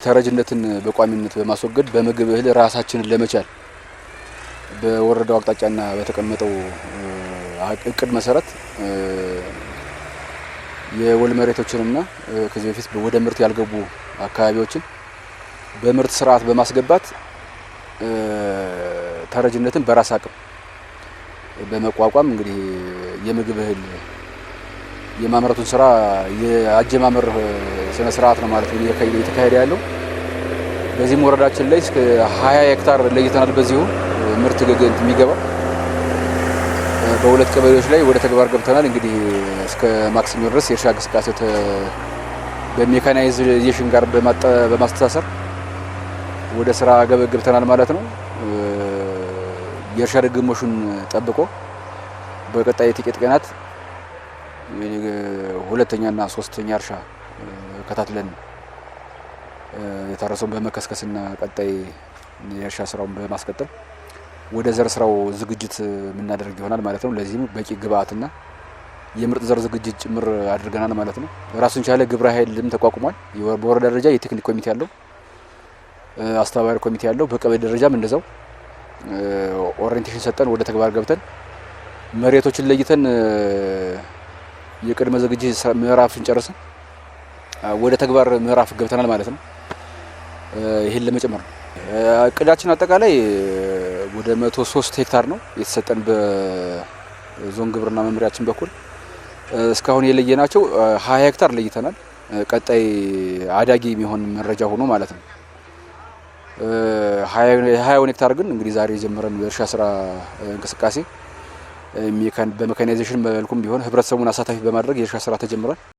ተረጅነትን በቋሚነት በማስወገድ በምግብ እህል ራሳችንን ለመቻል በወረዳው አቅጣጫና በተቀመጠው እቅድ መሰረት የወል መሬቶችንና ከዚህ በፊት ወደ ምርት ያልገቡ አካባቢዎችን በምርት ስርዓት በማስገባት ተረጅነትን በራስ አቅም በመቋቋም እንግዲህ የምግብ እህል የማምረቱን ስራ የአጀማመር ስነ ስርዓት ነው ማለት ነው እየተካሄደ ያለው። በዚህም ወረዳችን ላይ እስከ 20 ሄክታር ለይተናል። በዚሁ ምርት ገገንት የሚገባ በሁለት ቀበሌዎች ላይ ወደ ተግባር ገብተናል። እንግዲህ እስከ ማክሰኞ ድረስ የእርሻ እንቅስቃሴ በሜካናይዜሽን ጋር በማስተሳሰር ወደ ስራ ገብተናል ማለት ነው። የእርሻ ድግግሞሹን ጠብቆ በቀጣይ ጥቂት ቀናት ሁለተኛና ሶስተኛ እርሻ ከታትለን የታረሰውን በመከስከስና ቀጣይ የእርሻ ስራውን በማስቀጠል ወደ ዘር ስራው ዝግጅት የምናደርግ ይሆናል ማለት ነው። ለዚህም በቂ ግብአትና የምርጥ ዘር ዝግጅት ጭምር አድርገናል ማለት ነው። ራሱን ቻለ ግብረ ኃይልም ተቋቁሟል። በወረዳ ደረጃ የቴክኒክ ኮሚቴ ያለው አስተባባሪ ኮሚቴ ያለው፣ በቀበሌ ደረጃም እንደዛው ኦሪየንቴሽን ሰጠን ወደ ተግባር ገብተን መሬቶችን ለይተን የቅድመ ዝግጅት ምዕራፍን ጨርሰን ወደ ተግባር ምዕራፍ ገብተናል ማለት ነው። ይሄን ለመጨመር ነው እቅዳችን። አጠቃላይ ወደ 103 ሄክታር ነው የተሰጠን በዞን ግብርና መምሪያችን በኩል። እስካሁን የለየናቸው 20 ሄክታር ለይተናል። ቀጣይ አዳጊ የሚሆን መረጃ ሆኖ ማለት ነው። 20 ሄክታር ግን እንግዲህ ዛሬ የጀመረን የእርሻ ስራ እንቅስቃሴ በሜካናይዜሽን መልኩም ቢሆን ህብረተሰቡን አሳታፊ በማድረግ የእርሻ ስራ ተጀምሯል።